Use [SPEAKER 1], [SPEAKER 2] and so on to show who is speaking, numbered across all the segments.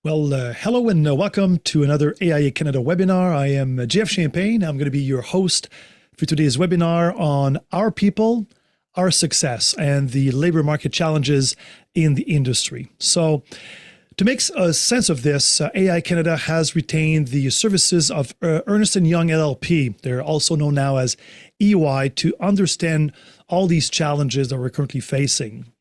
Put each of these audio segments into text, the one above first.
[SPEAKER 1] Hello and welcome to another AIA Canada webinar. I am Jeff Champagne. I'm going to be your host for today's webinar on our people, our success, and the labor market challenges in the industry. So to make a sense of this, AIA Canada has retained the services of Ernst Young LLP. They're also known now as EY, to understand all these challenges that we're currently facing.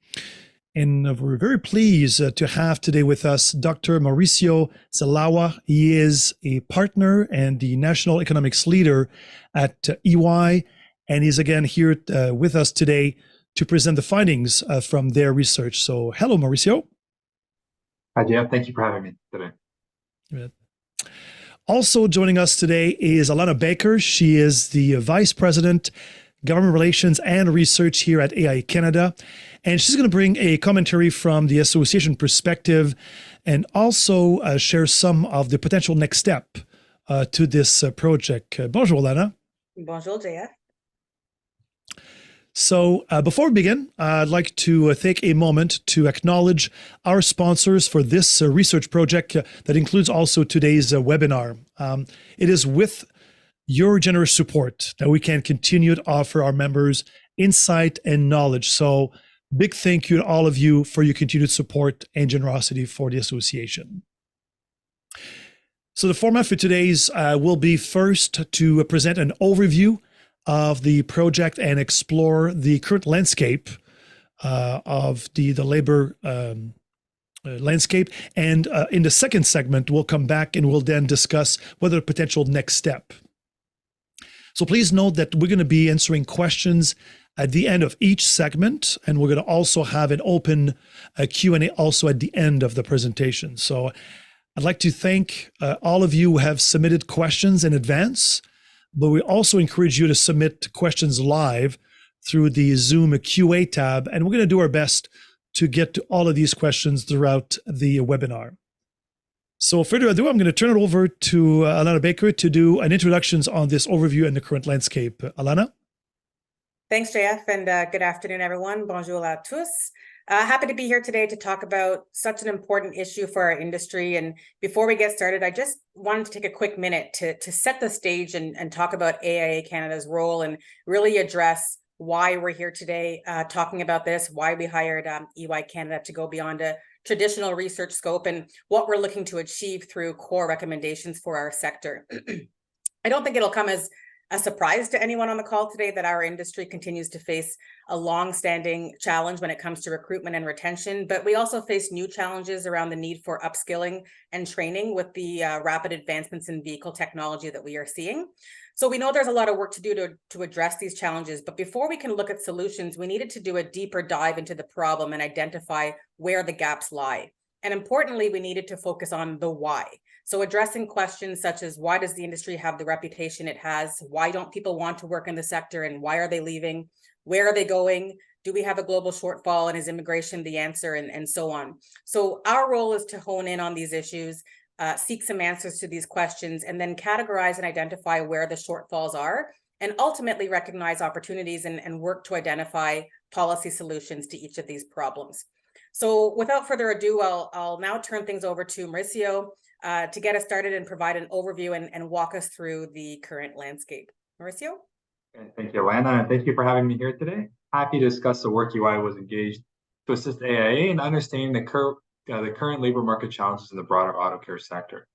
[SPEAKER 1] And we're very pleased to have today with us Dr. Mauricio Zelaya. He is a partner and the national economics leader at EY, and he's again here with us today to present the findings from their research. So hello, Mauricio.
[SPEAKER 2] Hi, Jeff. Thank you for having me today.
[SPEAKER 1] Also joining us today is Alana Baker. She is the Vice President, Government Relations and Research here at AIA Canada. And she's going to bring a commentary from the association perspective and also share some of the potential next step to this project. Bonjour, Alana.
[SPEAKER 3] Bonjour, JF.
[SPEAKER 1] So before we begin, I'd like to take a moment to acknowledge our sponsors for this research project that includes also today's webinar. It is with your generous support that we can continue to offer our members insight and knowledge. So big thank you to all of you for your continued support and generosity for the association. So the format for today's will be first to present an overview of the project and explore the current landscape of the labor landscape. And in the second segment, we'll come back and we'll then discuss whether a potential next step. So please note that we're going to be answering questions at the end of each segment, and we're going to also have an open Q&A also at the end of the presentation. So I'd like to thank all of you who have submitted questions in advance, but we also encourage you to submit questions live through the Zoom QA tab, and we're going to do our best to get to all of these questions throughout the webinar. So further ado, I'm going to turn it over to Alana Baker to do an introductions on this overview and the current landscape. Alana?
[SPEAKER 3] Thanks, JF, and good afternoon, everyone. Bonjour à tous. Happy to be here today to talk about such an important issue for our industry. And before we get started, I just wanted to take a quick minute to set the stage and talk about AIA Canada's role and really address why we're here today talking about this, why we hired EY Canada to go beyond a traditional research scope and what we're looking to achieve through core recommendations for our sector. I don't think it'll come as a surprise to anyone on the call today that our industry continues to face a long-standing challenge when it comes to recruitment and retention, but we also face new challenges around the need for upskilling and training with the rapid advancements in vehicle technology that we are seeing. So we know there's a lot of work to do to address these challenges, but before we can look at solutions, we needed to do a deeper dive into the problem and identify where the gaps lie. And importantly, we needed to focus on the why. So addressing questions such as why does the industry have the reputation it has? Why don't people want to work in the sector and why are they leaving? Where are they going? Do we have a global shortfall and is immigration the answer, and so on? So our role is to hone in on these issues, seek some answers to these questions, and then categorize and identify where the shortfalls are, and ultimately recognize opportunities and work to identify policy solutions to each of these problems. So without further ado, I'll now turn things over to Mauricio to get us started and provide an overview and walk us through the current landscape. Mauricio?
[SPEAKER 2] Thank you, Alana, and thank you for having me here today. Happy to discuss the work UI was engaged to assist AIA in understanding the current labor market challenges in the broader auto care sector.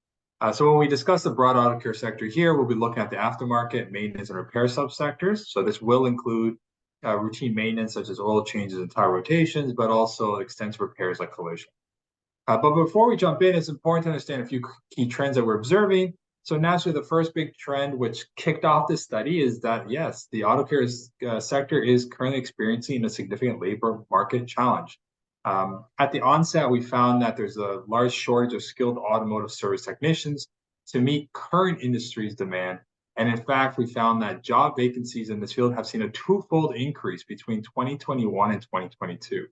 [SPEAKER 2] So when we discuss the broad auto care sector here, we'll be looking at the aftermarket, maintenance, and repair subsectors. So this will include routine maintenance such as oil changes and tire rotations, but also extensive repairs like collision. But before we jump in, it's important to understand a few key trends that we're observing. So naturally, the first big trend which kicked off this study is that, yes, the auto care sector is currently experiencing a significant labor market challenge. At the onset, we found that there's a large shortage of skilled automotive service technicians to meet current industry's demand. And in fact, we found that job vacancies in this field have seen a twofold increase between 2021 and 2022.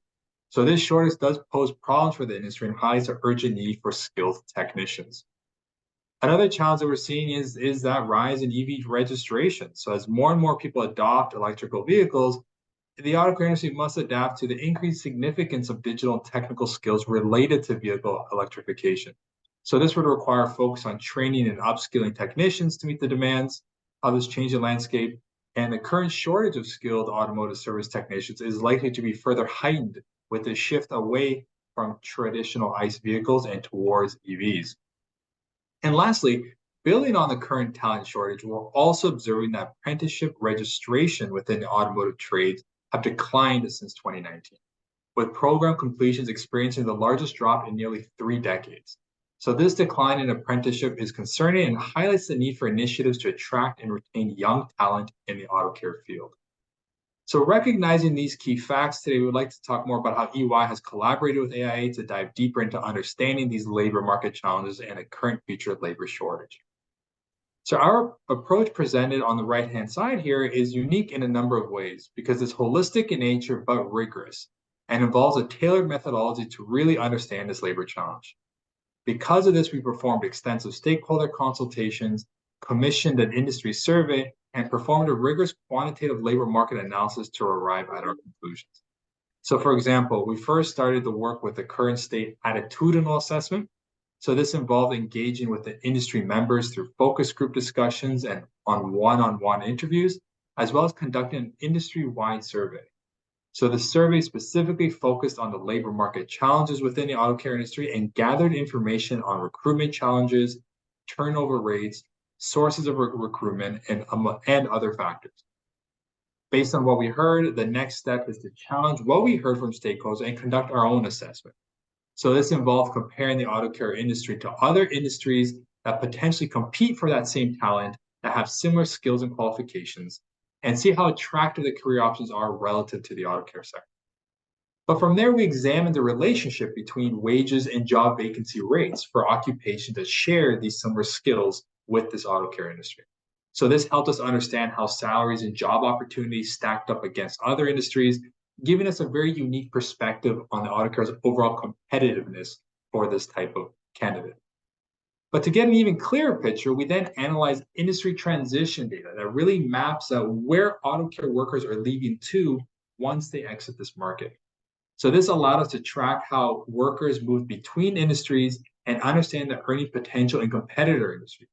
[SPEAKER 2] So this shortage does pose problems for the industry and highlights the urgent need for skilled technicians. Another challenge that we're seeing is that rise in EV registration. So as more and more people adopt electrical vehicles, the auto care industry must adapt to the increased significance of digital and technical skills related to vehicle electrification. So this would require a focus on training and upskilling technicians to meet the demands of this changing landscape. And the current shortage of skilled automotive service technicians is likely to be further heightened with the shift away from traditional ICE vehicles and towards EVs. And lastly, building on the current talent shortage, we're also observing that apprenticeship registration within the automotive trades have declined since 2019, with program completions experiencing the largest drop in nearly 3 decades. So this decline in apprenticeship is concerning and highlights the need for initiatives to attract and retain young talent in the auto care field. So recognizing these key facts today, we would like to talk more about how EY has collaborated with AIA to dive deeper into understanding these labor market challenges and a current future labor shortage. So our approach presented on the right-hand side here is unique in a number of ways because it's holistic in nature but rigorous and involves a tailored methodology to really understand this labor challenge. Because of this, we performed extensive stakeholder consultations, commissioned an industry survey, and performed a rigorous quantitative labor market analysis to arrive at our conclusions. So for example, we first started the work with the current state attitudinal assessment. So this involved engaging with the industry members through focus group discussions and on one-on-one interviews, as well as conducting an industry-wide survey. So the survey specifically focused on the labor market challenges within the auto care industry and gathered information on recruitment challenges, turnover rates, sources of recruitment, and other factors. Based on what we heard, the next step is to challenge what we heard from stakeholders and conduct our own assessment. So this involved comparing the auto care industry to other industries that potentially compete for that same talent, that have similar skills and qualifications, and see how attractive the career options are relative to the auto care sector. But from there, we examined the relationship between wages and job vacancy rates for occupations that share these similar skills with this auto care industry. So this helped us understand how salaries and job opportunities stacked up against other industries, giving us a very unique perspective on the auto care's overall competitiveness for this type of candidate. But to get an even clearer picture, we then analyzed industry transition data that really maps out where auto care workers are leaving to once they exit this market. So this allowed us to track how workers move between industries and understand the earning potential in competitor industries,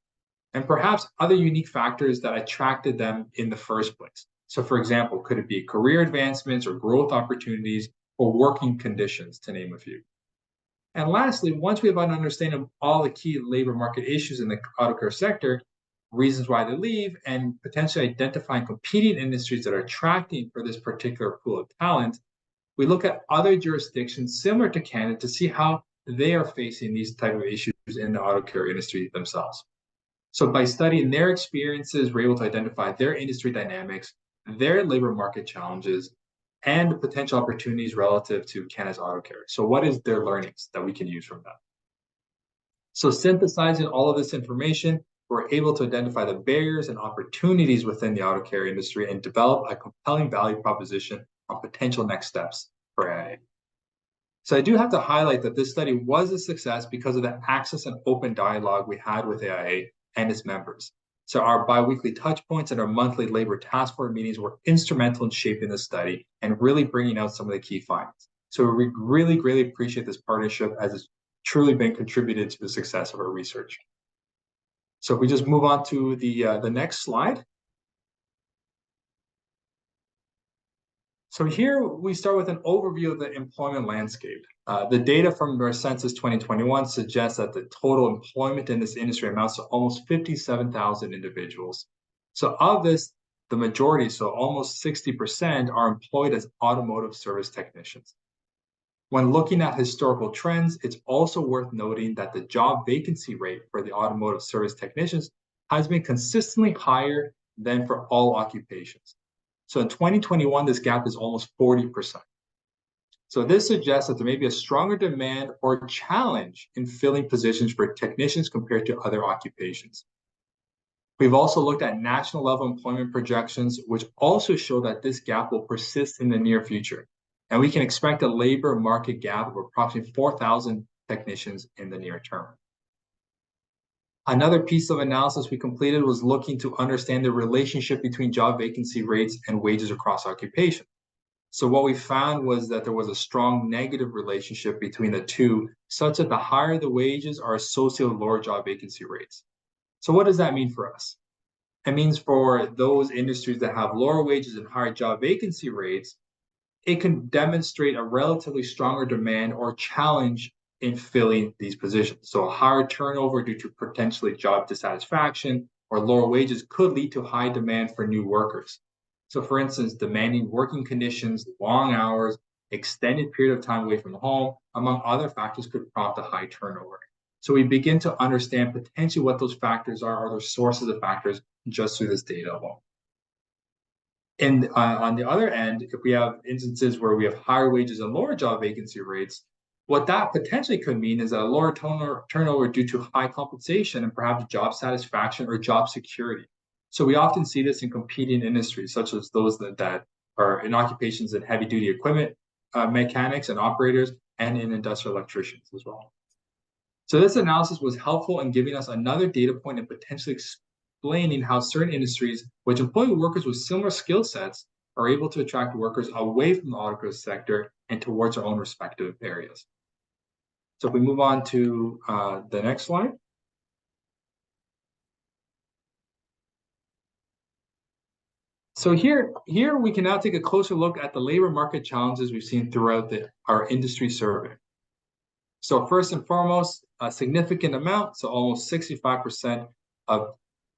[SPEAKER 2] and perhaps other unique factors that attracted them in the first place. So for example, could it be career advancements or growth opportunities or working conditions, to name a few? And lastly, once we have an understanding of all the key labor market issues in the auto care sector, reasons why they leave, and potentially identifying competing industries that are attracting for this particular pool of talent, we look at other jurisdictions similar to Canada to see how they are facing these type of issues in the auto care industry themselves. So by studying their experiences, we're able to identify their industry dynamics, their labor market challenges, and the potential opportunities relative to Canada's auto care. So what is their learnings that we can use from that? So synthesizing all of this information, we're able to identify the barriers and opportunities within the auto care industry and develop a compelling value proposition on potential next steps for AIA. So I do have to highlight that this study was a success because of the access and open dialogue we had with AIA and its members. So our biweekly touch points and our monthly labor task force meetings were instrumental in shaping the study and really bringing out some of the key findings. So we really greatly appreciate this partnership as it's truly been contributed to the success of our research. So if we just move on to the next slide. So here we start with an overview of the employment landscape. The data from our Census 2021 suggests that the total employment in this industry amounts to almost 57,000 individuals. So of this, the majority, so almost 60%, are employed as automotive service technicians. When looking at historical trends, it's also worth noting that the job vacancy rate for the automotive service technicians has been consistently higher than for all occupations. So in 2021, this gap is almost 40%. So this suggests that there may be a stronger demand or challenge in filling positions for technicians compared to other occupations. We've also looked at national level employment projections, which also show that this gap will persist in the near future. And we can expect a labor market gap of approximately 4,000 technicians in the near term. Another piece of analysis we completed was looking to understand the relationship between job vacancy rates and wages across occupations. So what we found was that there was a strong negative relationship between the two, such that the higher the wages are associated with lower job vacancy rates. So what does that mean for us? It means for those industries that have lower wages and higher job vacancy rates, it can demonstrate a relatively stronger demand or challenge in filling these positions. So a higher turnover due to potentially job dissatisfaction or lower wages could lead to high demand for new workers. So for instance, demanding working conditions, long hours, extended period of time away from home, among other factors could prompt a high turnover. So we begin to understand potentially what those factors are or the sources of factors just through this data alone. And on the other end, if we have instances where we have higher wages and lower job vacancy rates, what that potentially could mean is that a lower turnover due to high compensation and perhaps job satisfaction or job security. So we often see this in competing industries, such as those that are in occupations in heavy duty equipment, mechanics and operators, and in industrial electricians as well. So this analysis was helpful in giving us another data point and potentially explaining how certain industries, which employ workers with similar skill sets, are able to attract workers away from the auto sector and towards their own respective areas. So if we move on to the next slide. So here we can now take a closer look at the labor market challenges we've seen throughout our industry survey. So first and foremost, a significant amount, so almost 65% of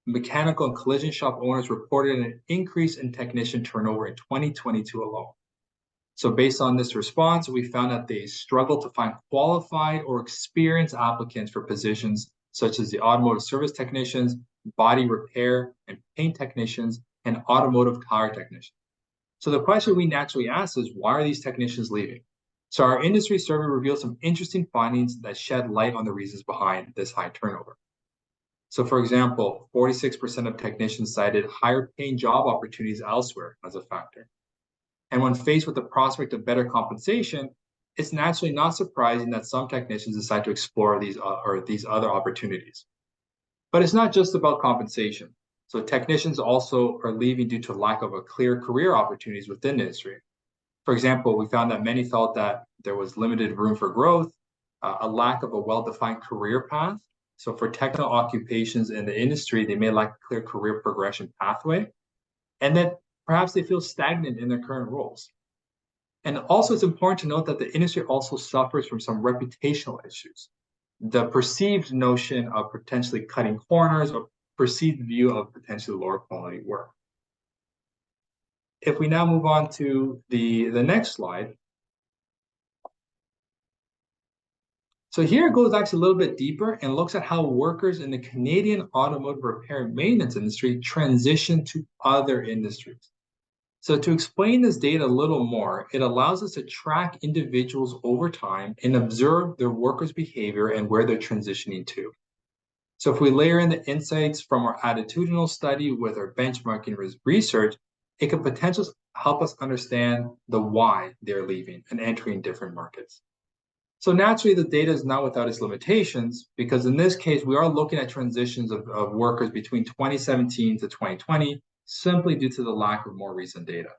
[SPEAKER 2] mechanical and collision shop owners reported an increase in technician turnover in 2022 alone. So based on this response, we found that they struggle to find qualified or experienced applicants for positions such as the automotive service technicians, body repair and paint technicians, and automotive tire technicians. So the question we naturally ask is, why are these technicians leaving? So our industry survey revealed some interesting findings that shed light on the reasons behind this high turnover. So for example, 46% of technicians cited higher paying job opportunities elsewhere as a factor. And when faced with the prospect of better compensation, it's naturally not surprising that some technicians decide to explore these other opportunities. But it's not just about compensation. So technicians also are leaving due to lack of a clear career opportunities within the industry. For example, we found that many felt that there was limited room for growth, a lack of a well-defined career path. So for technical occupations in the industry, they may lack a clear career progression pathway, and that perhaps they feel stagnant in their current roles. And also it's important to note that the industry also suffers from some reputational issues. The perceived notion of potentially cutting corners or perceived view of potentially lower quality work. If we now move on to the next slide. So here it goes actually a little bit deeper and looks at how workers in the Canadian automotive repair and maintenance industry transition to other industries. So to explain this data a little more, it allows us to track individuals over time and observe their workers' behavior and where they're transitioning to. So if we layer in the insights from our attitudinal study with our benchmarking research, it can potentially help us understand the why they're leaving and entering different markets. So naturally, the data is not without its limitations, because in this case, we are looking at transitions of workers between 2017 to 2020, simply due to the lack of more recent data.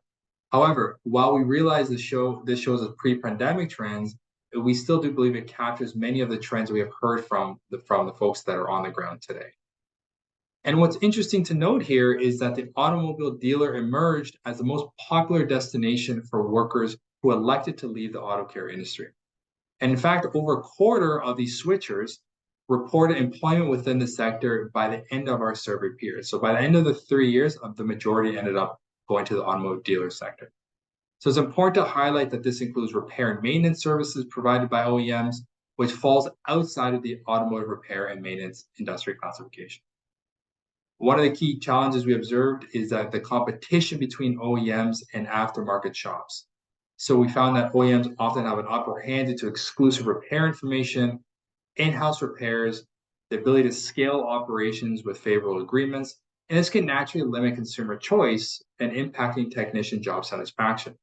[SPEAKER 2] However, while we realize this shows us pre-pandemic trends, we still do believe it captures many of the trends we have heard from the folks that are on the ground today. And what's interesting to note here is that the automobile dealer emerged as the most popular destination for workers who elected to leave the auto care industry. And in fact, over a quarter of these switchers reported employment within the sector by the end of our survey period. So by the end of the 3 years, the majority ended up going to the automotive dealer sector. So it's important to highlight that this includes repair and maintenance services provided by OEMs, which falls outside of the automotive repair and maintenance industry classification. One of the key challenges we observed is that the competition between OEMs and aftermarket shops. So we found that OEMs often have an upper hand due to exclusive repair information, in-house repairs, the ability to scale operations with favorable agreements, and this can naturally limit consumer choice and impacting technician job satisfaction.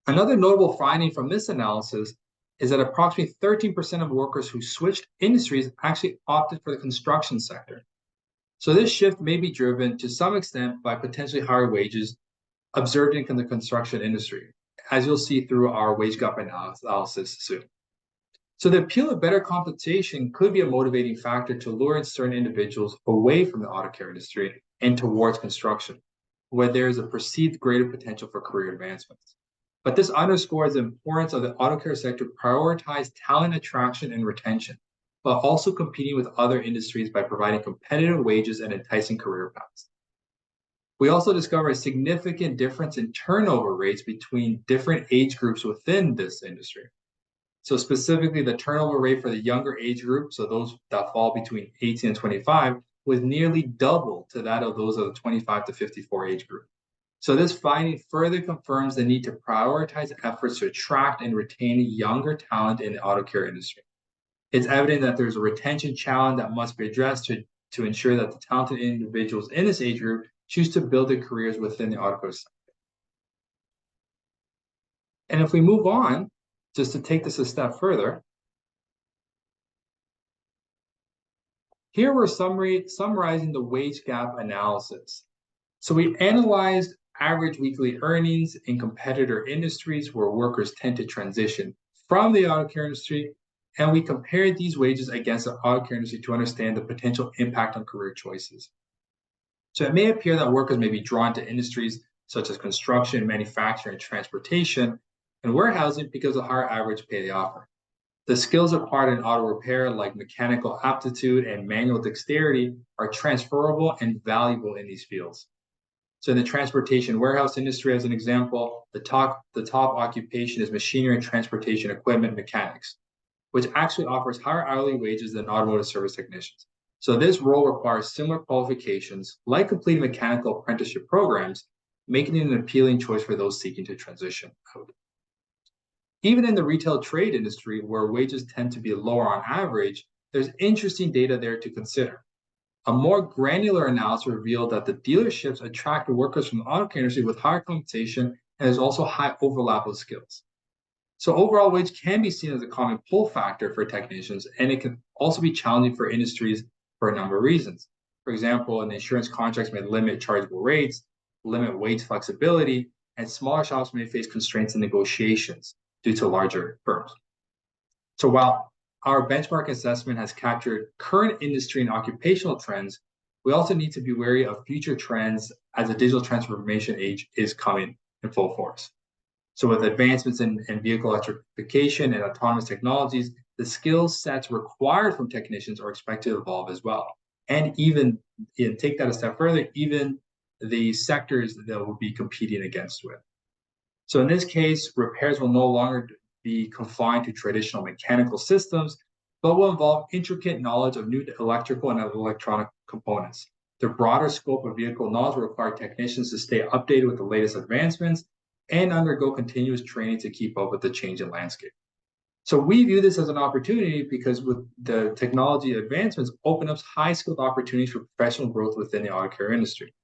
[SPEAKER 2] Another notable finding from this analysis is that approximately 13% of workers who switched industries actually opted for the construction sector. So this shift may be driven to some extent by potentially higher wages, observed in the construction industry, as you'll see through our wage gap analysis soon. So the appeal of better compensation could be a motivating factor to lure in certain individuals away from the auto care industry and towards construction, where there is a perceived greater potential for career advancements. But this underscores the importance of the auto care sector prioritize talent attraction and retention, but also competing with other industries by providing competitive wages and enticing career paths. We also discover a significant difference in turnover rates between different age groups within this industry. So specifically, the turnover rate for the younger age group, so those that fall between 18 and 25, was nearly double to that of those of the 25 to 54 age group. So this finding further confirms the need to prioritize efforts to attract and retain younger talent in the auto care industry. It's evident that there's a retention challenge that must be addressed to ensure that the talented individuals in this age group choose to build their careers within the auto care sector. And if we move on, just to take this a step further, here we're summarizing the wage gap analysis. So we analyzed average weekly earnings in competitor industries where workers tend to transition from the auto care industry, and we compared these wages against the auto care industry to understand the potential impact on career choices. So it may appear that workers may be drawn to industries such as construction, manufacturing, and transportation, and warehousing because of the higher average pay they offer. The skills acquired in auto repair, like mechanical aptitude and manual dexterity, are transferable and valuable in these fields. So in the transportation warehouse industry, as an example, the top occupation is machinery and transportation equipment mechanics, which actually offers higher hourly wages than automotive service technicians. So this role requires similar qualifications, like completing mechanical apprenticeship programs, making it an appealing choice for those seeking to transition out. Even in the retail trade industry, where wages tend to be lower on average, there's interesting data there to consider. A more granular analysis revealed that the dealerships attract workers from the auto care industry with higher compensation, and there's also high overlap of skills. So overall wage can be seen as a common pull factor for technicians, and it can also be challenging for industries for a number of reasons. For example, an insurance contracts may limit chargeable rates, limit wage flexibility, and smaller shops may face constraints in negotiations due to larger firms. So while our benchmark assessment has captured current industry and occupational trends, we also need to be wary of future trends as the digital transformation age is coming in full force. So with advancements in vehicle electrification and autonomous technologies, the skill sets required from technicians are expected to evolve as well. And even take that a step further, even the sectors that will be competing against with. So in this case, repairs will no longer be confined to traditional mechanical systems, but will involve intricate knowledge of new electrical and electronic components. The broader scope of vehicle knowledge will require technicians to stay updated with the latest advancements and undergo continuous training to keep up with the changing landscape. So we view this as an opportunity because with the technology advancements open up high-skilled opportunities for professional growth within the auto care industry.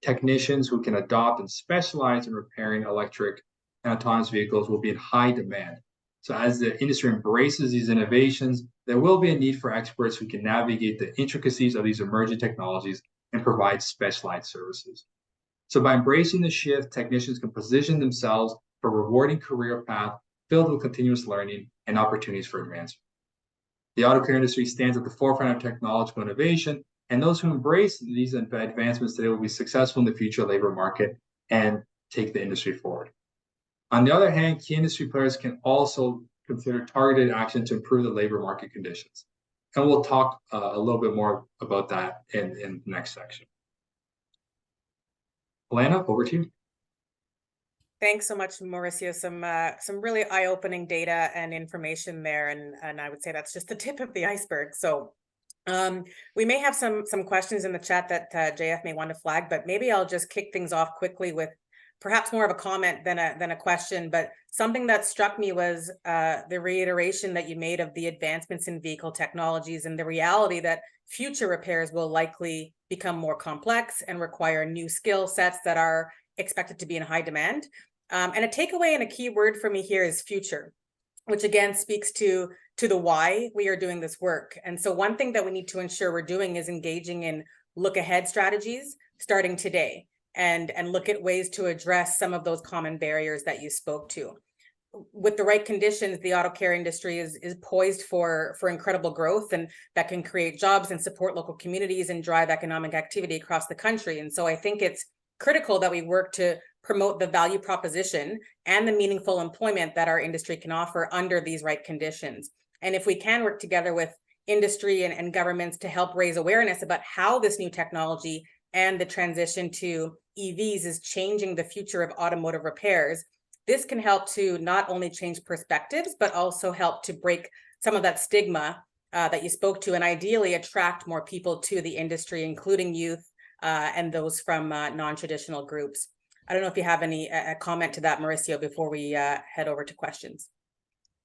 [SPEAKER 2] Technicians who can adopt and specialize in repairing electric and autonomous vehicles will be in high demand. So as the industry embraces these innovations, there will be a need for experts who can navigate the intricacies of these emerging technologies and provide specialized services. So by embracing the shift, technicians can position themselves for a rewarding career path filled with continuous learning and opportunities for advancement. The auto care industry stands at the forefront of technological innovation, and those who embrace these advancements today will be successful in the future labor market and take the industry forward. On the other hand, key industry players can also consider targeted action to improve the labor market conditions. And we'll talk a little bit more about that in the next section. Alana, over to you.
[SPEAKER 3] Thanks so much, Mauricio. Some really eye-opening data and information there, and I would say that's just the tip of the iceberg. So we may have some questions in the chat that JF may want to flag, but maybe I'll just kick things off quickly with perhaps more of a comment than a question. But something that struck me was the reiteration that you made of the advancements in vehicle technologies and the reality that future repairs will likely become more complex and require new skill sets that are expected to be in high demand. And a takeaway and a key word for me here is future, which again speaks to the why we are doing this work. And so one thing that we need to ensure we're doing is engaging in look ahead strategies starting today. and look at ways to address some of those common barriers that you spoke to. With the right conditions, the auto care industry is poised for incredible growth, and that can create jobs and support local communities and drive economic activity across the country. And so I think it's critical that we work to promote the value proposition and the meaningful employment that our industry can offer under these right conditions. And if we can work together with industry and governments to help raise awareness about how this new technology and the transition to EVs is changing the future of automotive repairs, this can help to not only change perspectives, but also help to break some of that stigma that you spoke to, and ideally attract more people to the industry, including youth and those from non-traditional groups. I don't know if you have any comment to that, Mauricio, before we head over to questions.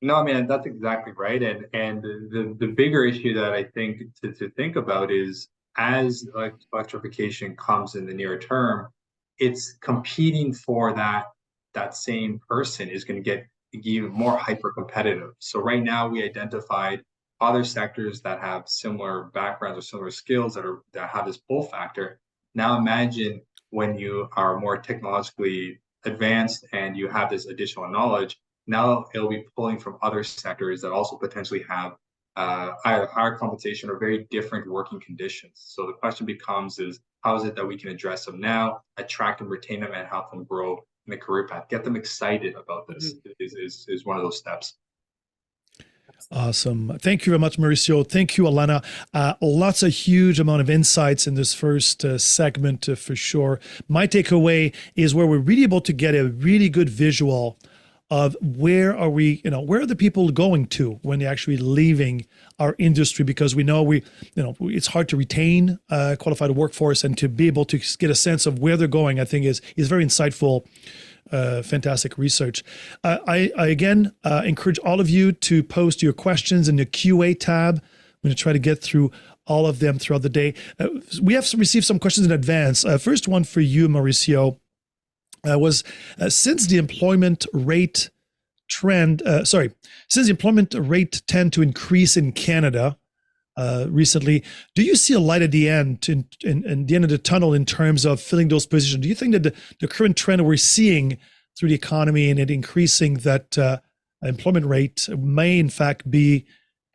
[SPEAKER 2] No, I mean, that's exactly right. And the bigger issue that I think to think about is, as electrification comes in the near term, it's competing for that same person is going to get even more hyper competitive. So right now we identified other sectors that have similar backgrounds or similar skills that have this pull factor. Now imagine when you are more technologically advanced and you have this additional knowledge, now it'll be pulling from other sectors that also potentially have either higher compensation or very different working conditions. So the question becomes is, how is it that we can address them now, attract and retain them, and help them grow in the career path, get them excited about this is one of those steps.
[SPEAKER 1] Awesome. Thank you very much, Mauricio. Thank you, Alana. Lots of huge amount of insights in this first segment for sure. My takeaway is where we're really able to get a really good visual of where are we, where are the people going to when they're actually leaving our industry, because we know it's hard to retain qualified workforce, and to be able to get a sense of where they're going, I think is very insightful. Fantastic research. I again encourage all of you to post your questions in the QA tab. I'm going to try to get through all of them throughout the day. We have received some questions in advance. First one for you, Mauricio, was since the employment rate tend to increase in Canada recently, do you see a light at the end, in the end of the tunnel, in terms of filling those positions? Do you think that the current trend we're seeing through the economy and it increasing that employment rate may in fact be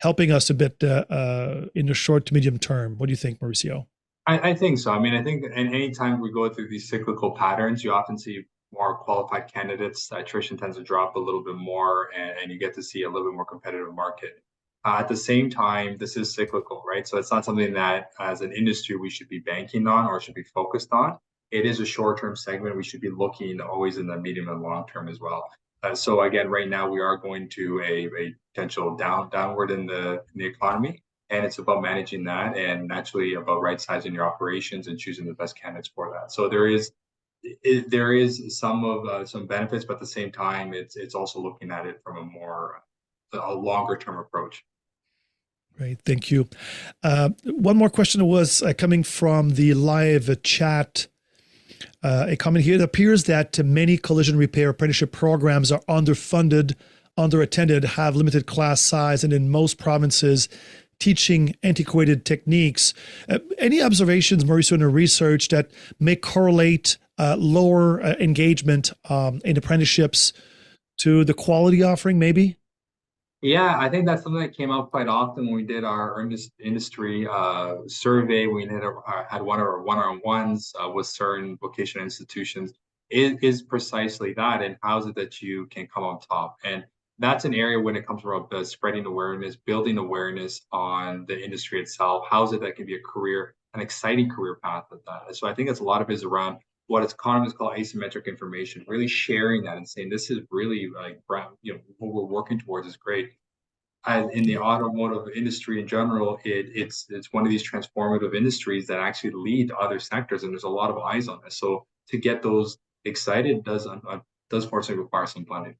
[SPEAKER 1] helping us a bit in the short to medium term? What do you think, Mauricio?
[SPEAKER 2] I think so. I mean, I think that any time we go through these cyclical patterns, you often see more qualified candidates. Attrition tends to drop a little bit more, and you get to see a little bit more competitive market. At the same time, this is cyclical, right? So it's not something that as an industry we should be banking on or should be focused on. It is a short-term segment. We should be looking always in the medium and long term as well. So again, right now we are going to a potential downward in the economy. And it's about managing that, and naturally about right sizing your operations and choosing the best candidates for that. So there is some benefits, but at the same time, it's also looking at it from a longer term approach.
[SPEAKER 1] Great, thank you. One more question was coming from the live chat. A comment here: it appears that many collision repair apprenticeship programs are underfunded, underattended, have limited class size, and in most provinces, teaching antiquated techniques. Any observations, Mauricio, in the research that may correlate lower engagement in apprenticeships to the quality offering, maybe?
[SPEAKER 2] Yeah, I think that's something that came up quite often when we did our industry survey. We had one of our one-on-ones with certain vocational institutions. It is precisely that, and how is it that you can come on top? And that's an area when it comes around spreading awareness, building awareness on the industry itself. How is it that can be an exciting career path with that? So I think it's a lot of it is around what economists call asymmetric information, really sharing that and saying, this is really like, what we're working towards is great. And in the automotive industry in general, it's one of these transformative industries that actually lead to other sectors, and there's a lot of eyes on this. So to get those excited does fortunately require some planning.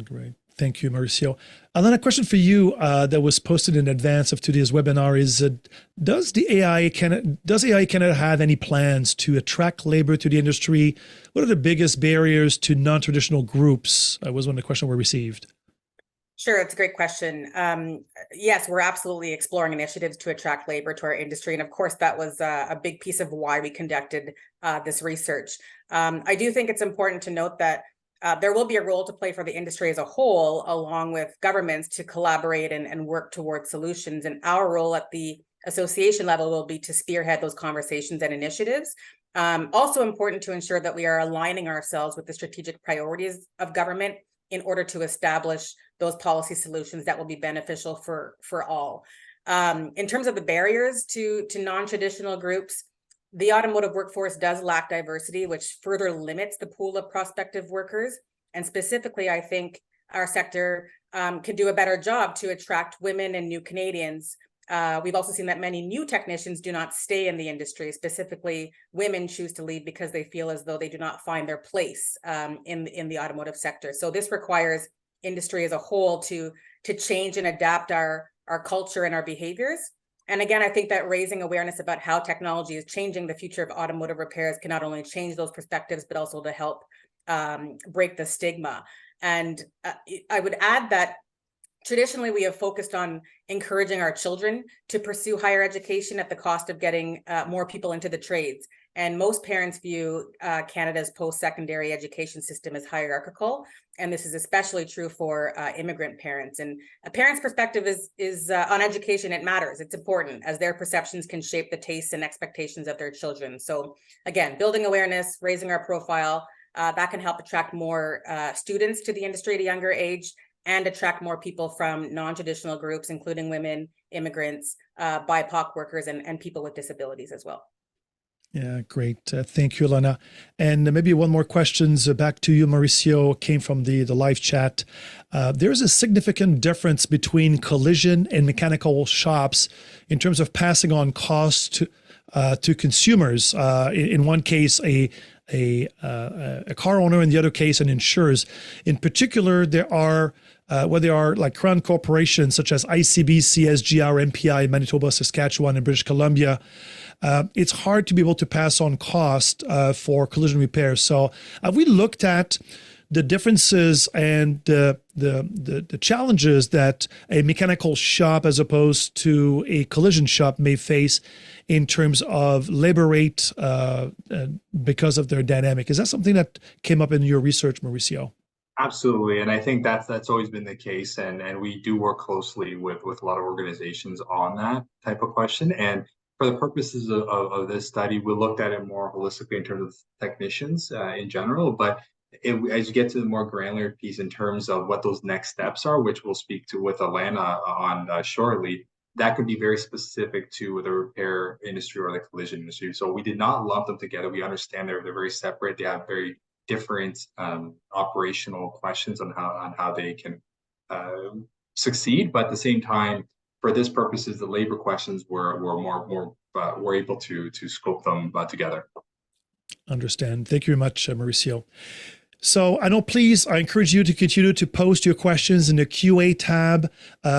[SPEAKER 1] Great. Thank you, Mauricio. And then a question for you that was posted in advance of today's webinar is, does AIA Canada have any plans to attract labor to the industry? What are the biggest barriers to non-traditional groups? Was one of the questions we received.
[SPEAKER 3] Sure, it's a great question. Yes, we're absolutely exploring initiatives to attract labor to our industry. And of course, that was a big piece of why we conducted this research. I do think it's important to note that there will be a role to play for the industry as a whole, along with governments, to collaborate and work towards solutions. And our role at the association level will be to spearhead those conversations and initiatives. Also important to ensure that we are aligning ourselves with the strategic priorities of government in order to establish those policy solutions that will be beneficial for all. In terms of the barriers to non-traditional groups, the automotive workforce does lack diversity, which further limits the pool of prospective workers. And specifically, I think our sector can do a better job to attract women and new Canadians. We've also seen that many new technicians do not stay in the industry. Specifically, women choose to leave because they feel as though they do not find their place in the automotive sector. So this requires industry as a whole to change and adapt our culture and our behaviors. And again, I think that raising awareness about how technology is changing the future of automotive repairs can not only change those perspectives, but also to help break the stigma. And I would add that traditionally, we have focused on encouraging our children to pursue higher education at the cost of getting more people into the trades. And most parents view Canada's post-secondary education system as hierarchical. And this is especially true for immigrant parents. And a parent's perspective is on education. It matters. It's important, as their perceptions can shape the tastes and expectations of their children. So again, building awareness, raising our profile, that can help attract more students to the industry at a younger age, and attract more people from non-traditional groups, including women, immigrants, BIPOC workers, and people with disabilities as well.
[SPEAKER 1] Yeah, great. Thank you, Alana. And maybe one more questions back to you, Mauricio, came from the live chat. There's a significant difference between collision and mechanical shops in terms of passing on costs to consumers. In one case, a car owner, in the other case, an insurers. In particular, there are where there are like crown corporations such as ICB, CSGR, MPI, Manitoba, Saskatchewan, and British Columbia. It's hard to be able to pass on cost for collision repairs. So have we looked at the differences and the challenges that a mechanical shop as opposed to a collision shop may face in terms of labor rate because of their dynamic? Is that something that came up in your research, Mauricio?
[SPEAKER 2] Absolutely, and I think that's always been the case, and we do work closely with a lot of organizations on that type of question. And for the purposes of this study, we looked at it more holistically in terms of technicians in general, but as you get to the more granular piece in terms of what those next steps are, which we'll speak to with Alana on shortly, that could be very specific to the repair industry or the collision industry. So we did not lump them together. We understand they're very separate. They have very different operational questions on how they can succeed, but at the same time, for this purposes, the labor questions were we're able to scope them together.
[SPEAKER 1] Understand. Thank you very much, Mauricio. So I encourage you to continue to post your questions in the QA tab.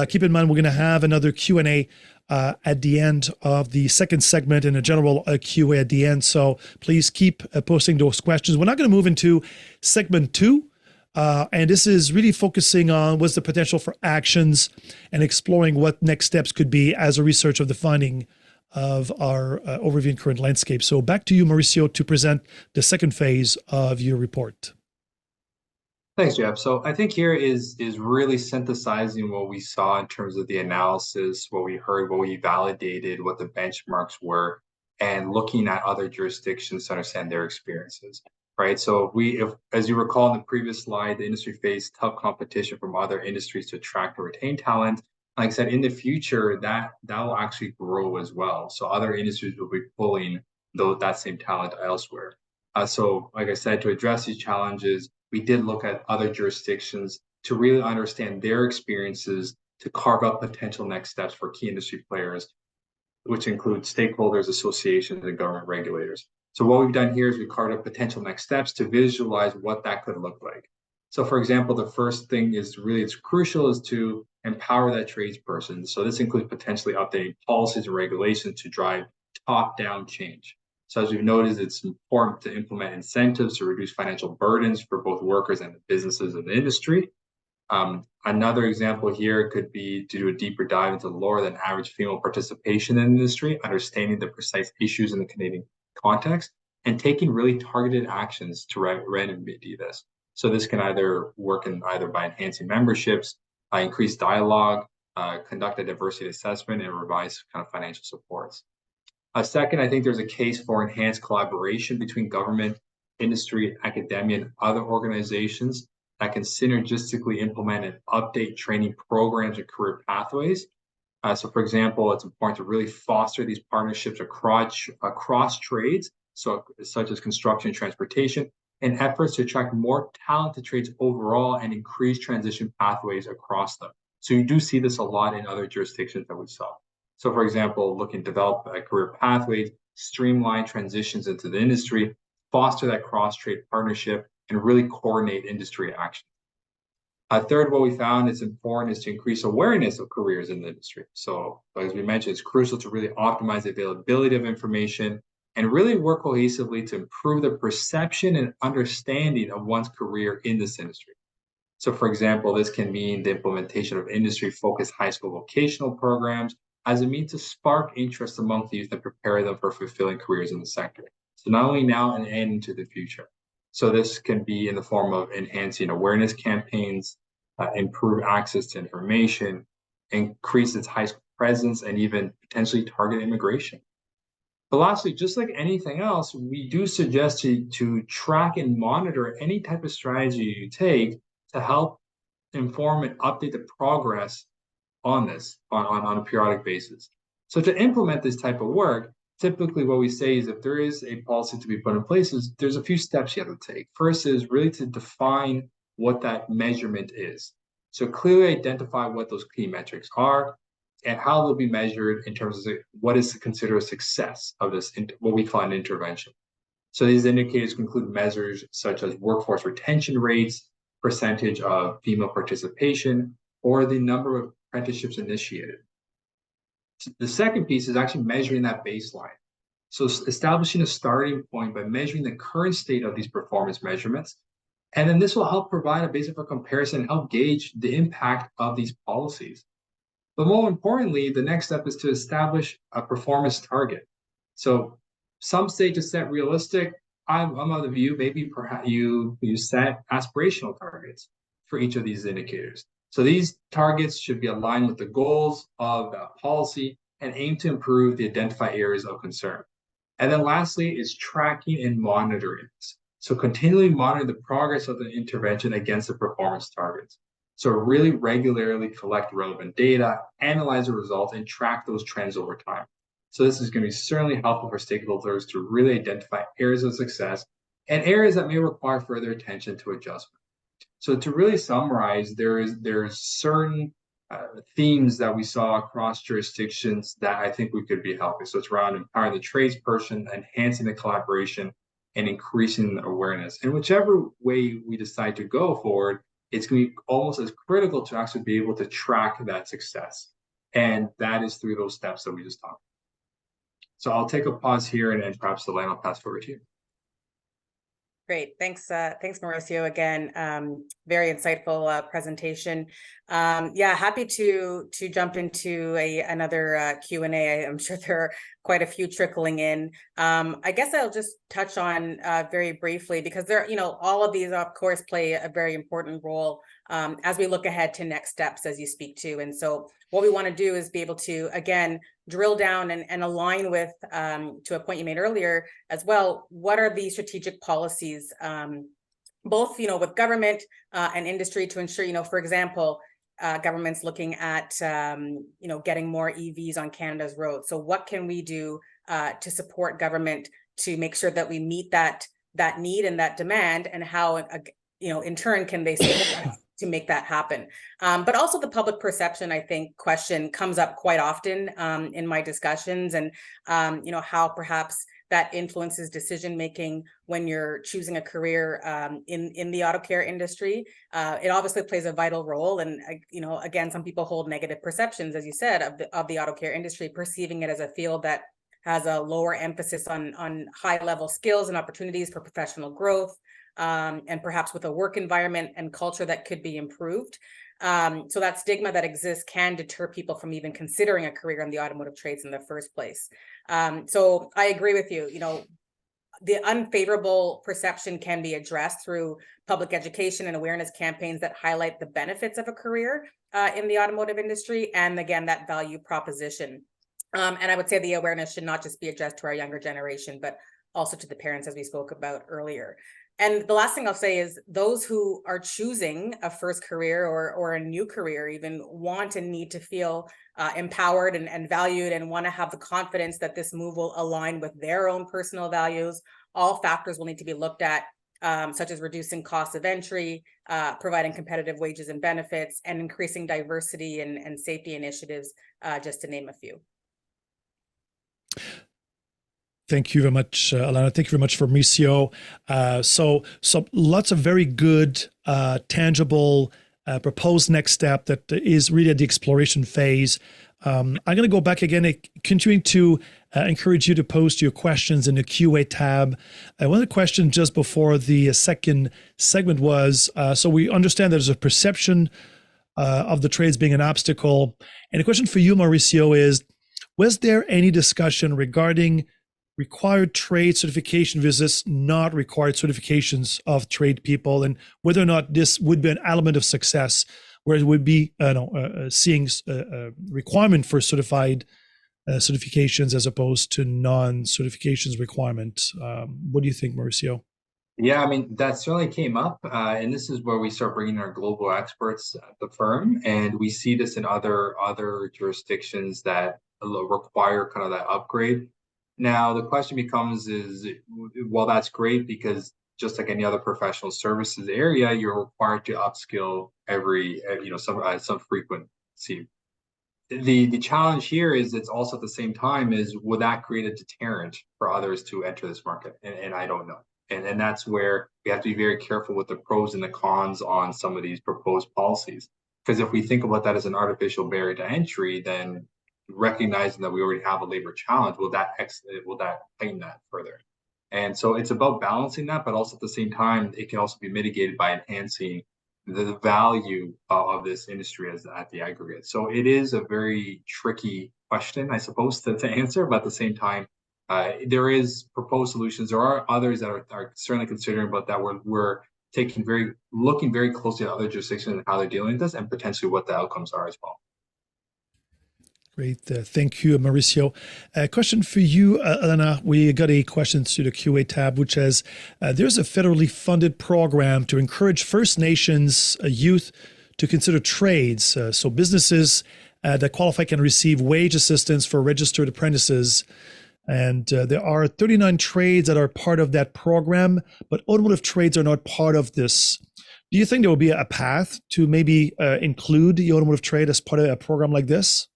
[SPEAKER 1] Keep in mind, we're going to have another Q&A at the end of the second segment and a general QA at the end. So please keep posting those questions. We're not going to move into segment 2. And this is really focusing on what's the potential for actions and exploring what next steps could be as a research of the finding of our overview and current landscape. So back to you, Mauricio, to present the second phase of your report.
[SPEAKER 2] Thanks, Jeff. So I think here is really synthesizing what we saw in terms of the analysis, what we heard, what we validated, what the benchmarks were, and looking at other jurisdictions to understand their experiences, right? So if as you recall in the previous slide, the industry faced tough competition from other industries to attract or retain talent. Like I said, in the future, that will actually grow as well. So other industries will be pulling that same talent elsewhere. So like I said, to address these challenges, we did look at other jurisdictions to really understand their experiences to carve out potential next steps for key industry players, which include stakeholders, associations, and government regulators. So what we've done here is we carved out potential next steps to visualize what that could look like. So for example, the first thing is it's crucial is to empower that tradesperson. So this includes potentially updating policies and regulations to drive top-down change. So as we've noticed, it's important to implement incentives to reduce financial burdens for both workers and the businesses in the industry. Another example here could be to do a deeper dive into lower than average female participation in the industry, understanding the precise issues in the Canadian context, and taking really targeted actions to remedy this. So this can either work either by enhancing memberships, increase dialogue, conduct a diversity assessment, and revise kind of financial supports. Second, I think there's a case for enhanced collaboration between government, industry, academia, and other organizations that can synergistically implement and update training programs and career pathways. So for example, it's important to really foster these partnerships across trades, such as construction and transportation, and efforts to attract more talented trades overall and increase transition pathways across them. So you do see this a lot in other jurisdictions that we saw. So for example, looking to develop career pathways, streamline transitions into the industry, foster that cross-trade partnership, and really coordinate industry action. Third, what we found is important is to increase awareness of careers in the industry. So as we mentioned, it's crucial to really optimize the availability of information and really work cohesively to improve the perception and understanding of one's career in this industry. So for example, this can mean the implementation of industry-focused high school vocational programs as a means to spark interest among the youth and prepare them for fulfilling careers in the sector. So not only now and into the future. So this can be in the form of enhancing awareness campaigns, improve access to information, increase its high school presence, and even potentially target immigration. But lastly, just like anything else, we do suggest to track and monitor any type of strategy you take to help inform and update the progress on this on a periodic basis. So to implement this type of work, typically what we say is if there is a policy to be put in place, there's a few steps you have to take. First is really to define what that measurement is. So clearly identify what those key metrics are and how they'll be measured in terms of what is considered a success of this, what we call an intervention. So these indicators include measures such as workforce retention rates, percentage of female participation, or the number of apprenticeships initiated. The second piece is actually measuring that baseline. So establishing a starting point by measuring the current state of these performance measurements. And then this will help provide a basis for comparison and help gauge the impact of these policies. But more importantly, the next step is to establish a performance target. So some say to set realistic. I'm of the view maybe perhaps you set aspirational targets for each of these indicators. So these targets should be aligned with the goals of the policy and aim to improve the identified areas of concern. And then lastly is tracking and monitoring. So continually monitor the progress of the intervention against the performance targets. So really regularly collect relevant data, analyze the results, and track those trends over time. So this is going to be certainly helpful for stakeholders to really identify areas of success and areas that may require further attention to adjustment. So to really summarize, there's certain themes that we saw across jurisdictions that I think we could be helping. So it's around empowering the tradesperson, enhancing the collaboration, and increasing the awareness. And whichever way we decide to go forward, it's going to be almost as critical to actually be able to track that success. And that is through those steps that we just talked about. So I'll take a pause here and perhaps Alana, I'll pass forward to you.
[SPEAKER 3] Great. Thanks, Mauricio. Again, very insightful presentation. Yeah, happy to jump into another Q&A. I'm sure there are quite a few trickling in. I guess I'll just touch on very briefly because all of these, of course, play a very important role as we look ahead to next steps, as you speak to. And so what we want to do is be able to, again, drill down and align with, to a point you made earlier as well, what are the strategic policies, both, with government and industry to ensure, for example, government's looking at, getting more EVs on Canada's roads. So what can we do to support government to make sure that we meet that need and that demand, and how, in turn, can they support us to make that happen? But also the public perception, I think, question comes up quite often in my discussions, and how perhaps that influences decision making when you're choosing a career in the auto care industry. It obviously plays a vital role, and again, some people hold negative perceptions, as you said, of the auto care industry, perceiving it as a field that has a lower emphasis on high level skills and opportunities for professional growth. And perhaps with a work environment and culture that could be improved. So that stigma that exists can deter people from even considering a career in the automotive trades in the first place. So I agree with you. The unfavorable perception can be addressed through public education and awareness campaigns that highlight the benefits of a career in the automotive industry, and again, that value proposition. And I would say the awareness should not just be addressed to our younger generation, but also to the parents, as we spoke about earlier. And the last thing I'll say is those who are choosing a first career or a new career even want and need to feel empowered and valued, and want to have the confidence that this move will align with their own personal values. All factors will need to be looked at, such as reducing costs of entry, providing competitive wages and benefits, and increasing diversity and safety initiatives, just to name a few.
[SPEAKER 1] Thank you very much, Alana. Thank you very much for Mauricio. So lots of very good, tangible, proposed next step that is really at the exploration phase. I'm going to go back again, continuing to encourage you to post your questions in the QA tab. One of the questions just before the second segment was, so we understand there's a perception of the trades being an obstacle. And the question for you, Mauricio, is, was there any discussion regarding required trade certification versus not required certifications of trade people, and whether or not this would be an element of success, where it would be seeing a requirement for certified certifications as opposed to non-certifications requirement? What do you think, Mauricio?
[SPEAKER 2] Yeah, I mean, that certainly came up, and this is where we start bringing our global experts at the firm, and we see this in other jurisdictions that require kind of that upgrade. Now, the question becomes is, well, that's great, because just like any other professional services area, you're required to upskill every, some frequency. The challenge here is, it's also at the same time is, will that create a deterrent for others to enter this market? And I don't know. And that's where we have to be very careful with the pros and the cons on some of these proposed policies. Because if we think about that as an artificial barrier to entry, then recognizing that we already have a labor challenge, will that heighten that further? And so it's about balancing that, but also at the same time, it can also be mitigated by enhancing the value of this industry at the aggregate. So it is a very tricky question, I suppose, to answer, but at the same time, there is proposed solutions. There are others that are certainly considering, but that we're looking very closely at other jurisdictions and how they're dealing with this, and potentially what the outcomes are as well.
[SPEAKER 1] Great. Thank you, Mauricio. Question for you, Alana. We got a question through the QA tab, which says, there's a federally funded program to encourage First Nations youth to consider trades. So businesses that qualify can receive wage assistance for registered apprentices. And there are 39 trades that are part of that program, but automotive trades are not part of this. Do you think there will be a path to maybe include the automotive trade as part of a program like this?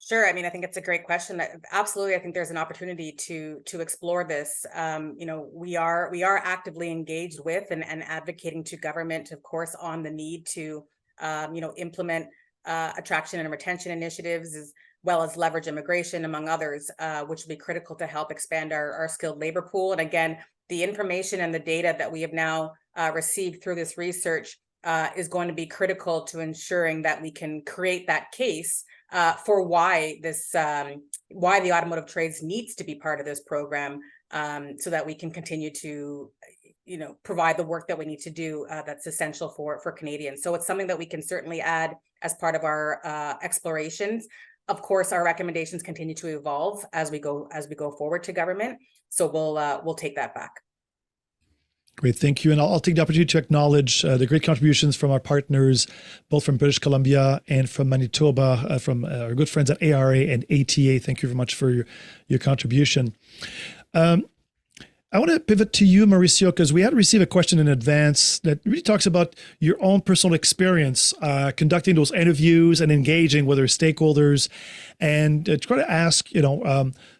[SPEAKER 3] Sure. I mean, I think it's a great question. Absolutely, I think there's an opportunity to explore this. We are actively engaged with and advocating to government, of course, on the need to implement attraction and retention initiatives, as well as leverage immigration, among others, which will be critical to help expand our skilled labor pool. And again, the information and the data that we have now received through this research is going to be critical to ensuring that we can create that case for why the automotive trades needs to be part of this program, so that we can continue to provide the work that we need to do that's essential for Canadians. So it's something that we can certainly add as part of our explorations. Of course, our recommendations continue to evolve as we go forward to government. So we'll take that back.
[SPEAKER 1] Great, thank you. And I'll take the opportunity to acknowledge the great contributions from our partners, both from British Columbia and from Manitoba, from our good friends at ARA and ATA. Thank you very much for your contribution. I want to pivot to you, Mauricio, because we had received a question in advance that really talks about your own personal experience conducting those interviews and engaging with our stakeholders, and try to ask,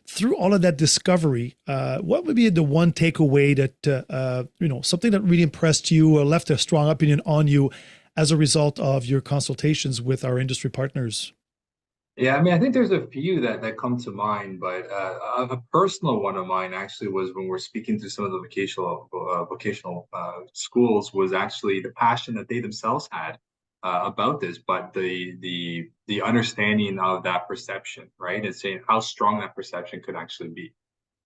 [SPEAKER 1] through all of that discovery, what would be the one takeaway that, something that really impressed you or left a strong opinion on you as a result of your consultations with our industry partners?
[SPEAKER 2] Yeah, I mean, I think there's a few that come to mind, but a personal one of mine actually was when we're speaking to some of the vocational schools, was actually the passion that they themselves had about this, but the understanding of that perception, right, and saying how strong that perception could actually be.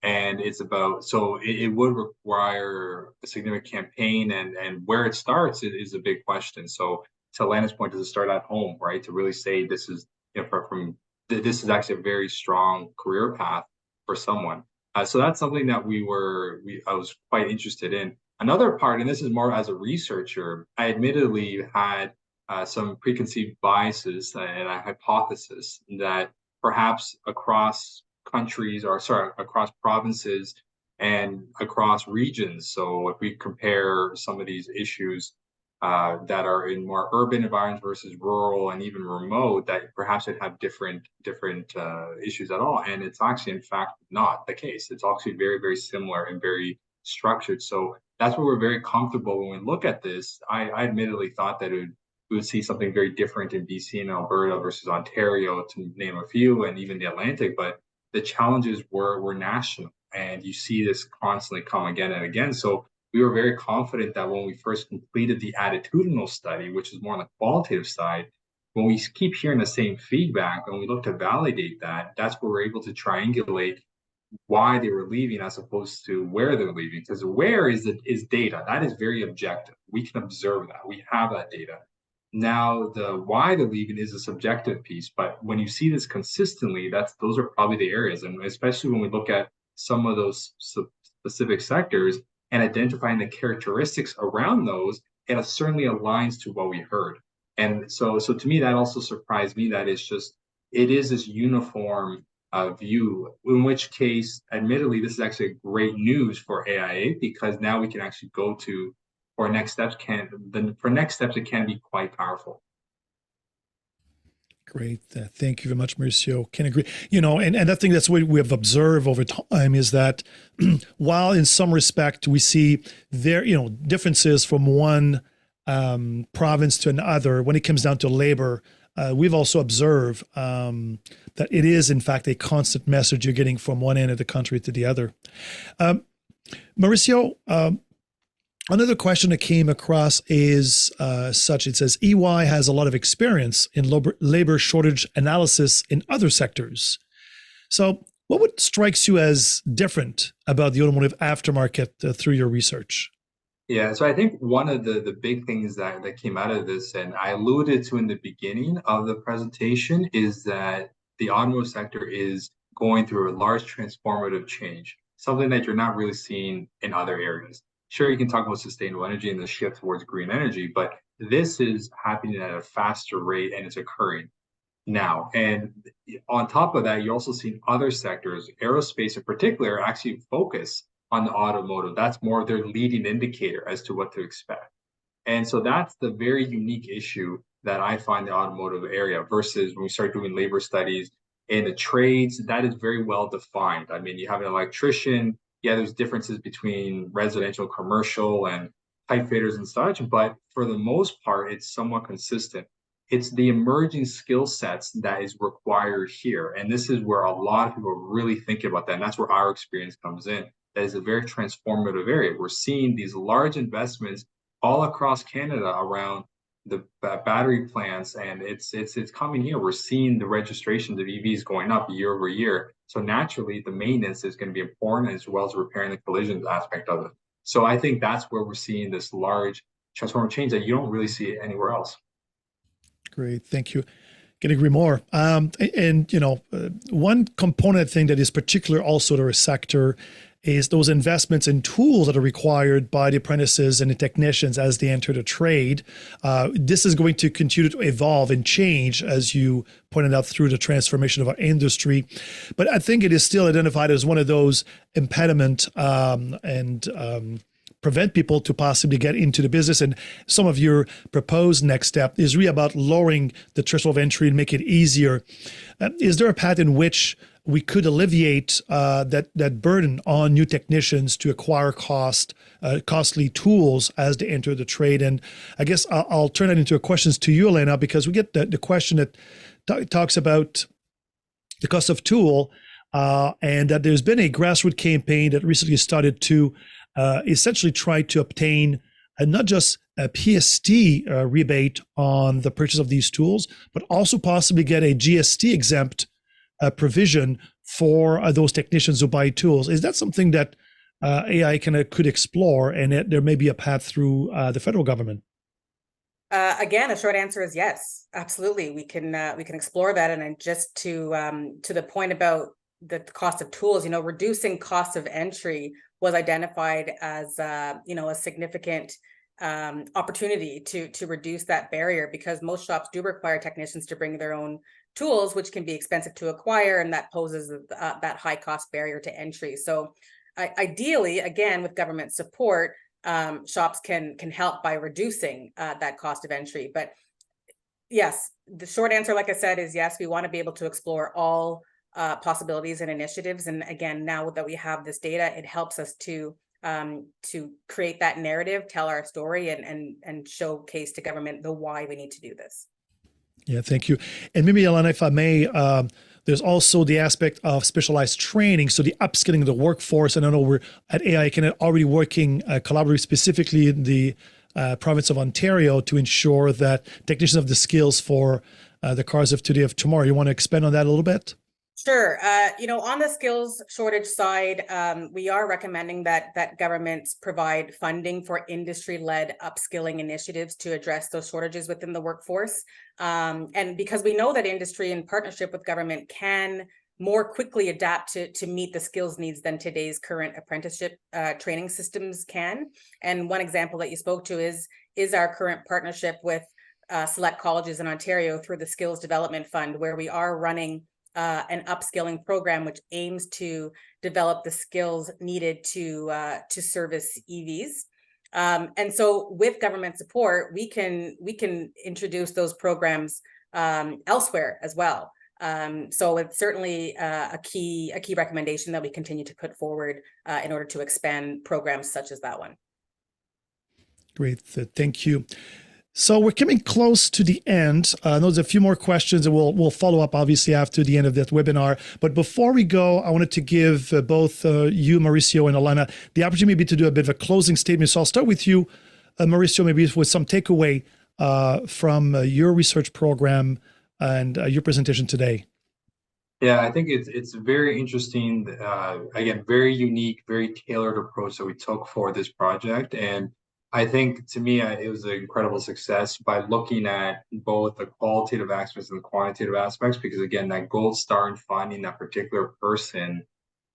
[SPEAKER 2] And it's about, so it would require a significant campaign, and where it starts is a big question. So to Alana's point, does it start at home, right? To really say this is, this is actually a very strong career path for someone. So that's something that I was quite interested in. Another part, and this is more as a researcher, I admittedly had some preconceived biases and a hypothesis that perhaps across countries, or sorry, across provinces and across regions. So if we compare some of these issues that are in more urban environments versus rural and even remote, that perhaps it have different issues at all. And it's actually, in fact, not the case. It's actually very, very similar and very structured. So that's where we're very comfortable when we look at this. I admittedly thought that we would see something very different in BC and Alberta versus Ontario, to name a few, and even the Atlantic. But the challenges were national, and you see this constantly come again and again. So we were very confident that when we first completed the attitudinal study, which is more on the qualitative side, when we keep hearing the same feedback and we look to validate that, that's where we're able to triangulate why they were leaving as opposed to where they're leaving. Because where is data. That is very objective. We can observe that. We have that data. Now, the why they're leaving is a subjective piece, but when you see this consistently, those are probably the areas, and especially when we look at some of those specific sectors and identifying the characteristics around those, it certainly aligns to what we heard. And so to me, that also surprised me that it is this uniform view, in which case, admittedly, this is actually great news for AIA, because now we can actually go to, for next steps, it can be quite powerful.
[SPEAKER 1] Great. Thank you very much, Mauricio. Can agree. And I think that's what we have observed over time is that while in some respect we see differences from one province to another, when it comes down to labor, we've also observed that it is, in fact, a constant message you're getting from one end of the country to the other. Mauricio, another question that came across is such. It says, EY has a lot of experience in labor shortage analysis in other sectors. So what strikes you as different about the automotive aftermarket through your research?
[SPEAKER 2] Yeah, so I think one of the big things that came out of this, and I alluded to in the beginning of the presentation, is that the automotive sector is going through a large transformative change, something that you're not really seeing in other areas. Sure, you can talk about sustainable energy and the shift towards green energy, but this is happening at a faster rate and it's occurring now. And on top of that, you're also seeing other sectors, aerospace in particular, actually focus on the automotive. That's more of their leading indicator as to what to expect. And so that's the very unique issue that I find the automotive area versus when we start doing labor studies in the trades, that is very well defined. I mean, you have an electrician. Yeah, there's differences between residential, commercial, and pipe fitters and such, but for the most part, it's somewhat consistent. It's the emerging skill sets that is required here. And this is where a lot of people really think about that. And that's where our experience comes in. That is a very transformative area. We're seeing these large investments all across Canada around the battery plants, and it's coming here. We're seeing the registrations of EVs going up year over year. So naturally, the maintenance is going to be important, as well as repairing the collisions aspect of it. So I think that's where we're seeing this large transformative change that you don't really see it anywhere else.
[SPEAKER 1] Great, thank you. Can agree more. One component thing that is particular also to our sector is those investments in tools that are required by the apprentices and the technicians as they enter the trade. This is going to continue to evolve and change, as you pointed out, through the transformation of our industry. But I think it is still identified as one of those impediment and prevent people to possibly get into the business. And some of your proposed next step is really about lowering the threshold of entry and make it easier. Is there a path in which we could alleviate that burden on new technicians to acquire costly tools as they enter the trade? And I guess I'll turn that into questions to you, Alana, because we get the question that talks about the cost of tool and that there's been a grassroots campaign that recently started to essentially try to obtain not just a PST rebate on the purchase of these tools, but also possibly get a GST exempt provision for those technicians who buy tools. Is that something that AIA could explore, and there may be a path through the federal government?
[SPEAKER 3] Again, a short answer is yes, absolutely. We can explore that. And then just to the point about the cost of tools, reducing cost of entry was identified as a significant opportunity to reduce that barrier, because most shops do require technicians to bring their own tools, which can be expensive to acquire, and that poses that high cost barrier to entry. So ideally, again, with government support, shops can help by reducing that cost of entry. But yes, the short answer, like I said, is yes. We want to be able to explore all possibilities and initiatives. And again, now that we have this data, it helps us to create that narrative, tell our story, and showcase to government the why we need to do this.
[SPEAKER 1] Yeah, thank you. And maybe, Alana, if I may, there's also the aspect of specialized training, so the upskilling of the workforce. And I know we're at AIA Canada already working collaboratively, specifically in the province of Ontario, to ensure that technicians have the skills for the cars of today, of tomorrow. You want to expand on that a little bit?
[SPEAKER 3] Sure. On the skills shortage side, we are recommending that governments provide funding for industry-led upskilling initiatives to address those shortages within the workforce. And because we know that industry, in partnership with government, can more quickly adapt to meet the skills needs than today's current apprenticeship training systems can. And one example that you spoke to is our current partnership with select colleges in Ontario through the Skills Development Fund, where we are running an upskilling program which aims to develop the skills needed to service EVs. And so with government support, we can introduce those programs elsewhere as well. So it's certainly a key recommendation that we continue to put forward in order to expand programs such as that one.
[SPEAKER 1] Great, thank you. So we're coming close to the end. There's a few more questions, and we'll follow up obviously after the end of that webinar. But before we go, I wanted to give both you, Mauricio, and Alana, the opportunity maybe to do a bit of a closing statement. So I'll start with you, Mauricio, maybe with some takeaway from your research program and your presentation today.
[SPEAKER 2] Yeah, I think it's very interesting. Again, very unique, very tailored approach that we took for this project. And I think, to me, it was an incredible success by looking at both the qualitative aspects and the quantitative aspects, because again, that gold star in finding that particular person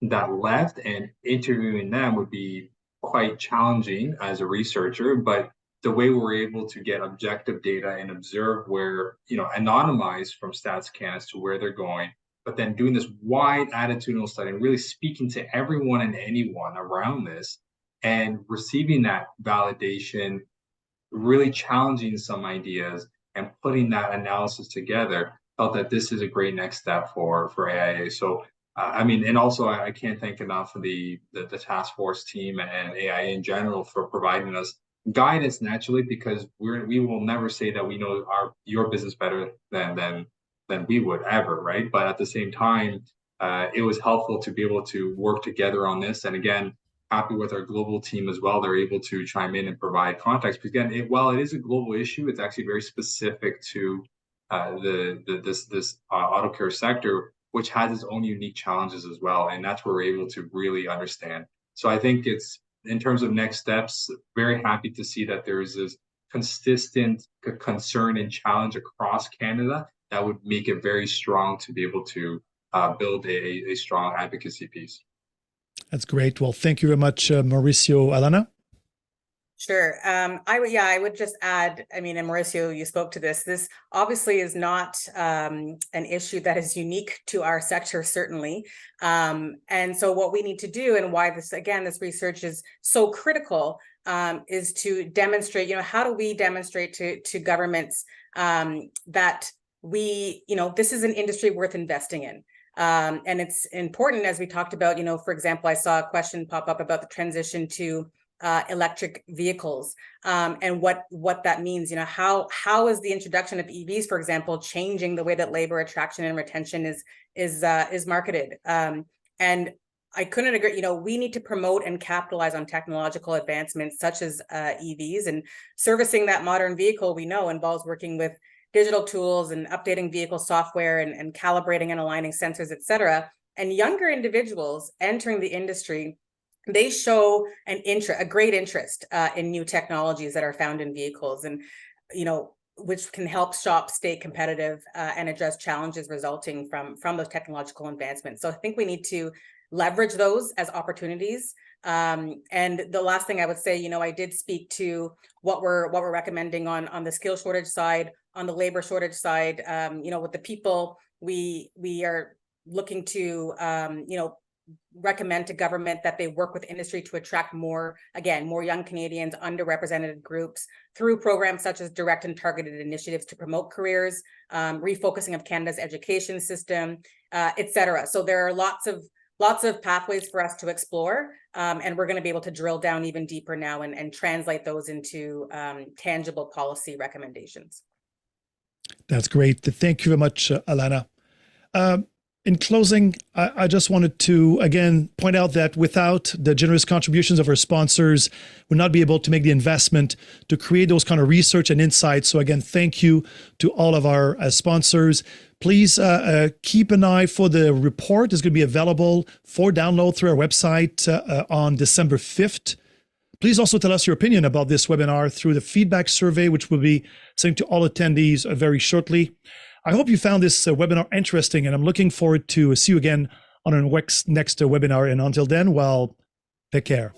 [SPEAKER 2] that left and interviewing them would be quite challenging as a researcher. But the way we're able to get objective data and observe where, anonymized from StatsCan as to where they're going, but then doing this wide attitudinal study and really speaking to everyone and anyone around this, and receiving that validation, really challenging some ideas and putting that analysis together, felt that this is a great next step for AIA. So, and also I can't thank enough of the task force team and AIA in general for providing us guidance naturally, because we will never say that we know your business better than we would ever, right? But at the same time, it was helpful to be able to work together on this. And again, happy with our global team as well. They're able to chime in and provide context. Because again, while it is a global issue, it's actually very specific to this auto care sector, which has its own unique challenges as well. And that's where we're able to really understand. So I think it's, in terms of next steps, very happy to see that there is this consistent concern and challenge across Canada that would make it very strong to be able to build a strong advocacy piece.
[SPEAKER 1] That's great. Well, thank you very much, Mauricio. Alana?
[SPEAKER 3] Sure. I would just add, and Mauricio, you spoke to this. This obviously is not an issue that is unique to our sector, certainly. And so what we need to do, and why this research is so critical, is to demonstrate, how do we demonstrate to governments that this is an industry worth investing in. And it's important, as we talked about, for example, I saw a question pop up about the transition to electric vehicles, and what that means. How is the introduction of EVs, for example, changing the way that labor attraction and retention is marketed? And I couldn't agree. We need to promote and capitalize on technological advancements such as EVs, and servicing that modern vehicle we know involves working with digital tools and updating vehicle software and calibrating and aligning sensors, et cetera. And younger individuals entering the industry, they show a great interest in new technologies that are found in vehicles, and which can help shops stay competitive and address challenges resulting from those technological advancements. So I think we need to leverage those as opportunities. And the last thing I would say, I did speak to what we're recommending on the skill shortage side, on the labor shortage side. With the people, we are looking to recommend to government that they work with industry to attract more young Canadians, underrepresented groups, through programs such as direct and targeted initiatives to promote careers, refocusing of Canada's education system, et cetera. So there are lots of pathways for us to explore, and we're going to be able to drill down even deeper now and translate those into tangible policy recommendations.
[SPEAKER 1] That's great. Thank you very much, Alana. In closing, I just wanted to, again, point out that without the generous contributions of our sponsors, we'll not be able to make the investment to create those kind of research and insights. So again, thank you to all of our sponsors. Please keep an eye for the report. It's going to be available for download through our website on December 5th. Please also tell us your opinion about this webinar through the feedback survey, which will be sent to all attendees very shortly. I hope you found this webinar interesting, and I'm looking forward to see you again on our next webinar. And until then, well, take care.